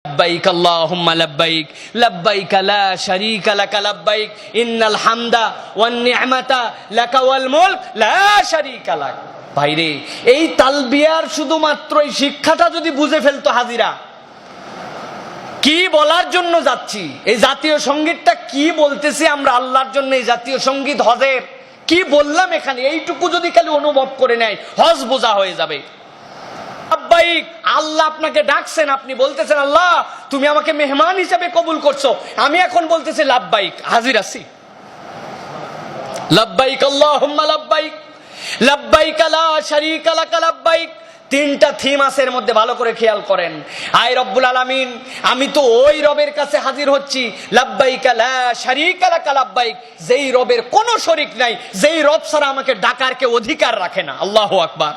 লব্বাইক আল্লাহুম্মা লব্বাইক লব্বাইক লা শারীকা লাক লব্বাইক ইন্নাল হামদা ওয়ান নি'মাতা লাকা ওয়াল মুলক লা শারীকা লাক। ভাইরে, এই তালবিয়ার শুধুমাত্র এই শিক্ষাটা যদি বুঝে ফেলতো হাজিরা, কি বলার জন্য যাচ্ছি, এই জাতীয় সঙ্গীতটা কি বলতেছি আমরা আল্লাহর জন্য, এই জাতীয় সঙ্গীত হজের কি বললাম এখানে, এইটুকু যদি খালি অনুভব করে নেয় হজ বোঝা হয়ে যাবে। লব্বাইক, আল্লাহ আপনাকে ডাকছেন, আপনি বলতেছেন আল্লাহ তুমি আমাকে মেহমান হিসেবে কবুল করছো, আমি এখন বলতেছি লব্বাইক, হাজির আছি। লব্বাইক আল্লাহুম্মা লব্বাইক লব্বাইক লা শারীকা লাক লব্বাইক। তিনটা থিম আছে এর মধ্যে, ভালো করে খেয়াল করেন। আয় রব্বুল আলামিন, আমি তো ওই রবের কাছে হাজির হচ্ছি, লব্বাইক লা শারীকা লাক লব্বাইক, যেই রবের কোনো শরীক নাই, যেই রব ছাড়া আমাকে ডাকার কে অধিকার রাখে না। আল্লাহু আকবার,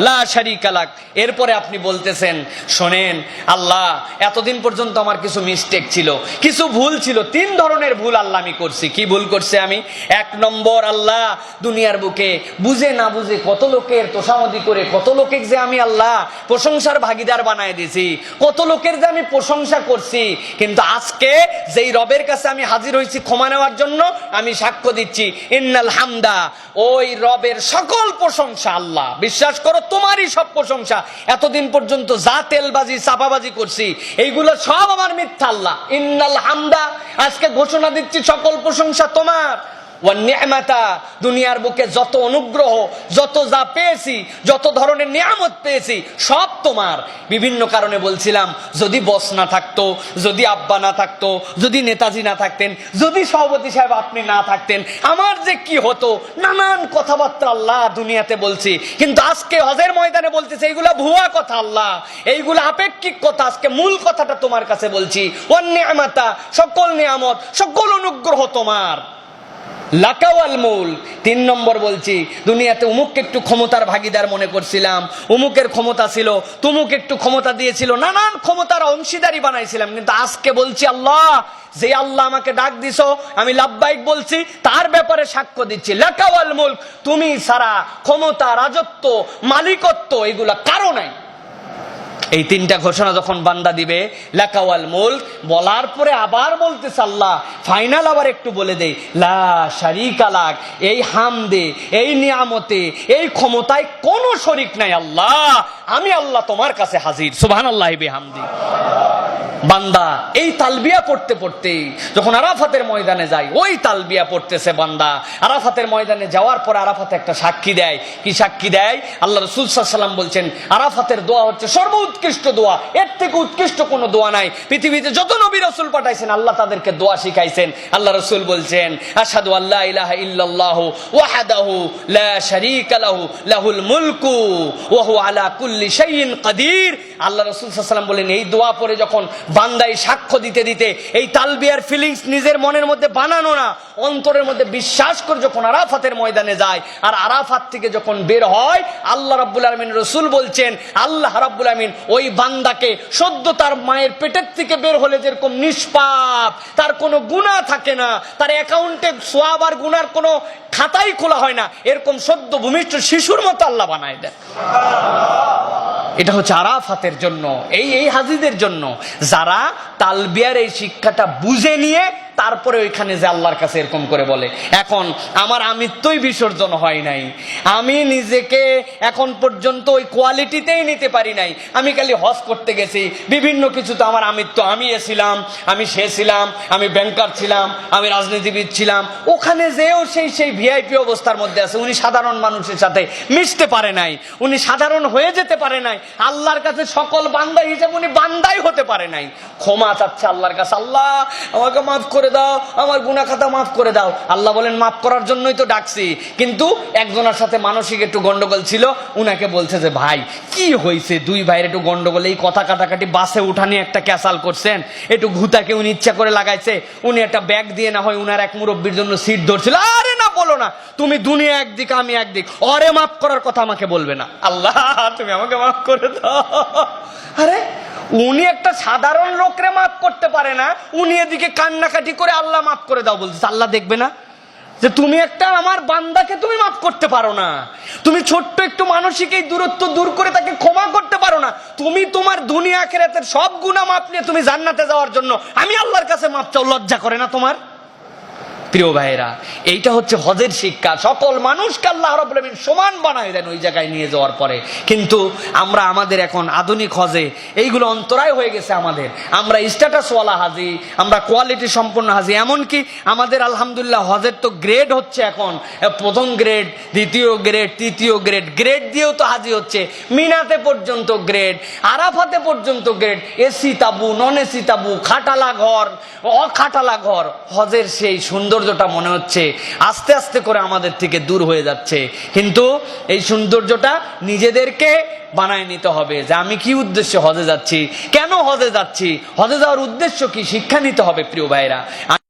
লা শারীকা লাক। এরপরে আপনি বলতেছেন শোনেন আল্লাহ, এতদিন পর্যন্ত আমার কিছু মিস্টেক ছিল, কিছু ভুল ছিল, তিন ধরনের ভুল আল্লাহ আমি করছি। কি ভুল করছি আমি? এক নম্বর, আল্লাহ দুনিয়ার বুকে বুঝে না বুঝে কত লোকের তোষামদি করে, কত লোক যে আমি আল্লাহ প্রশংসার ভাগীদার বানায় দিয়েছি, কত লোকের যে আমি প্রশংসা করছি। কিন্তু আজকে যেই রবের কাছে আমি হাজির হয়েছি ক্ষমা নেওয়ার জন্য, আমি সাক্ষ্য দিচ্ছি ইন্নাল হামদা, ওই রবের সকল প্রশংসা আল্লাহ, বিশ্বাস করো তোমারই সব প্রশংসা। এতদিন পর্যন্ত যা তেলবাজি চাপাবাজি করছি এইগুলো সব আমার মিথ্যা আল্লাহ। ইন্নাল হামদা, আজকে ঘোষণা দিচ্ছি সকল প্রশংসা তোমার। ওয়ান নি'মাতা, দুনিয়ার বুকে যত অনুগ্রহ, যত যা পেয়েছি, যত ধরনের নিয়ামত পেয়েছি সব তোমার। বিভিন্ন কারণে বলছিলাম, যদি বস না থাকতো, যদি আব্বা না থাকতো, যদি নেতাজি না থাকতেন, যদি সভাপতি সাহেব আপনি না থাকতেন, আমার যে কি হতো, নানান কথাবার্তা আল্লাহ দুনিয়াতে বলছি। কিন্তু আজকে হজের ময়দানে বলতেছে এইগুলা ভুয়া কথা আল্লাহ, এইগুলা আপেক্ষিক কথা। আজকে মূল কথাটা তোমার কাছে বলছি, ওয়ান নি'মাতা, সকল নিয়ামত, সকল অনুগ্রহ তোমার, লাকা ওয়াল মুলক। তিন নম্বর বলছি, দুনিয়াতে উমুককে একটু ক্ষমতার ভাগীদার মনে করছিলাম, উমুকের ক্ষমতা ছিল, তুমুক একটু ক্ষমতা দিয়েছিল, নানান ক্ষমতার অংশীদারি বানাইছিলাম। কিন্তু আজকে বলছি আল্লাহ, যে আল্লাহ আমাকে ডাক দিছো, আমি লাব্বাইক বলছি, তার ব্যাপারে সাক্ষ্য দিচ্ছি লাকা ওয়াল মুলক, তুমি ছাড়া ক্ষমতা, রাজত্ব, মালিকত্ব এগুলা কারো নাই। এই তিনটা ঘোষণা যখন বান্দা দিবে, লাকা ওয়াল মুলক বলার পরে আবার বলতেছে আল্লাহ, ফাইনাল আবার একটু বলে দেই, লা শারীকা লাক, এই হামদে, এই নিয়ামতে, এই ক্ষমতায় কোনো শরীক নাই আল্লাহ, আমি আল্লাহ তোমার কাছে হাজির। সুবহানাল্লাহি বিহামদি। বান্দা এই তালবিয়া পড়তে পড়তে যখন আরাফাতের ময়দানে যায়, ওই তালবিয়া পড়তেছে বান্দা। আরাফাতের ময়দানে যাওয়ার পর আরাফাতে একটা সাক্ষী দেয়। কি সাক্ষী দেয়? আল্লাহ রাসূল সাল্লাল্লাহু আলাইহি ওয়াসাল্লাম বলছেন, আরাফাতের দোয়া হচ্ছে সর্বোৎকৃষ্ট দোয়া, এর থেকে উৎকৃষ্ট কোনো দোয়া নাই। পৃথিবীতে যত নবী রাসূল পাঠাইছেন আল্লাহ তাদেরকে দোয়া শিখাইছেন। আল্লাহ রাসূল বলছেন, আশহাদু আল্লা ইলাহা ইল্লাল্লাহু ওয়াহদাহু লা শারীকা লাহু লাহুল মুলকু ওয়া হুয়া আলা কুল্লি শাইইন কাদির। আল্লাহ রাসূল সাল্লাল্লাহু আলাইহি ওয়াসাল্লাম বলেন, এই দোয়া পড়ে যখন বান্দাই সাক্ষ্য দিতে দিতে এই তালবিয়ার ফিলিংস নিজের মনের মধ্যে বানানো না, অন্তরের মধ্যে বিশ্বাস করে যখন আরাফাতের ময়দানে যায়, আর আরাফাত থেকে যখন বের হয়, আল্লাহ রাব্বুল আলামিন, রাসূল বলছেন আল্লাহ রাব্বুল আলামিন ওই বান্দাকে সদ্য তার মায়ের পেটের থেকে বের হলে যেরকম নিষ্পাপ, তার কোনো গুনাহ থাকে না, তার অ্যাকাউন্টে সওয়াব আর গুনার কোনো খাতাই খোলা হয় না, এরকম সদ্য ভূমিষ্ঠ শিশুর মতো আল্লাহ বানায় দেন। এটা হচ্ছে আরাফাতের জন্য, এই হাজিদের জন্য, যারা তালবিয়ার এই শিক্ষাটা বুঝে নিয়ে তারপরে ওইখানে যে আল্লাহর কাছে এরকম করে বলে। এখন আমার আমিত্বই বিসর্জন হয় নাই, আমি নিজেকে এখন পর্যন্ত ওই কোয়ালিটিতেই নিতে পারি নাই। আমি খালি হজ করতে গেছি, বিভিন্ন কিছু তো আমার আমিত্ব, আমি এ ছিলাম, আমি সে ছিলাম, আমি ব্যাংকার ছিলাম, আমি রাজনীতিবিদ ছিলাম। ওখানে যেও সেই ভিআইপি অবস্থার মধ্যে আছে, উনি সাধারণ মানুষের সাথে মিশতে পারে নাই, উনি সাধারণ হয়ে যেতে পারে নাই, আল্লাহর কাছে সকল বান্দা হিসেবে উনি বান্দাই হতে পারে নাই। ক্ষমা চাচ্ছে আল্লাহর কাছে, আল্লাহ আমাকে মাফ করে দাও, আমার গুনাহ খাতা মাফ করে দাও। আল্লাহ বলেন, মাফ করার জন্যই তো ডাকছি। কিন্তু একজনের সাথে মানসিক একটু গন্ডগোল ছিল, উনাকে বলছে যে ভাই কি হয়েছে, দুই ভাইয়ের একটু গন্ডগোল, এই কথা কাটাকাটি, বাসে উঠানি একটা ক্যাসাল করছেন, একটু ঘুতাকে উনি ইচ্ছা করে লাগাইছে, উনি একটা ব্যাগ দিয়ে না হয় উনার এক মুরব্বীর জন্য সিট ধরছিল। আরে না, বলো না, তুমি দুনিয়া একদিক আমি একদিক, অরে মাফ করার কথা আমাকে বলবে না, আল্লাহ তুমি আমাকে মাফ করে দাও। আরে উনি একটা সাধারণ লোকরে মাফ করতে পারে না, উনি এদিকে কান্নাকাটি করে আল্লাহ মাফ করে দাও বলছে। আল্লাহ দেখবে না যে তুমি একটা আমার বান্দাকে তুমি মাফ করতে পারো না, তুমি ছোট্ট একটু মানসিক এই দূরত্ব দূর করে তাকে ক্ষমা করতে পারো না, তুমি তোমার দুনিয়া আখিরাতের সব গুনাহ মাপ নিয়ে তুমি জান্নাতে যাওয়ার জন্য আমি আল্লাহর কাছে মাপ চাও, লজ্জা করে না তোমার? প্রিয় ভাইরা, এইটা হচ্ছে হজের শিক্ষা। সকল মানুষকে আল্লাহ রাব্বুল আলামিন সমান বানায় দেন ওই জায়গায় নিয়ে যাওয়ার পরে। কিন্তু আমরা আমাদের এখন আধুনিক হজে এইগুলো অন্তরায় হয়ে গেছে আমাদের। আমরা স্ট্যাটাসওয়ালা হাজি, আমরা কোয়ালিটি সম্পন্ন হাজি। এমনকি আমাদের আলহামদুলিল্লাহ হজের তো গ্রেড হচ্ছে এখন, প্রথম গ্রেড, দ্বিতীয় গ্রেড, তৃতীয় গ্রেড, গ্রেড দিয়েও তো হাজি হচ্ছে। মিনাতে পর্যন্ত গ্রেড, আরাফাতে পর্যন্ত গ্রেড, এসি তাবু, নন এসি তাবু, খাটালা ঘর, অখাটালা ঘর। হজের সেই সুন্দরটা মনে হচ্ছে আস্তে আস্তে করে আমাদের থেকে দূর হয়ে যাচ্ছে। কিন্তু এই সৌন্দর্যটা নিজেদেরকে বানায় নিতে হবে যে আমি কি উদ্দেশ্যে হজে যাচ্ছি, কেন হজে যাচ্ছি, হজে যাওয়ার উদ্দেশ্য কি, শিক্ষা নিতে হবে প্রিয় ভাইরা।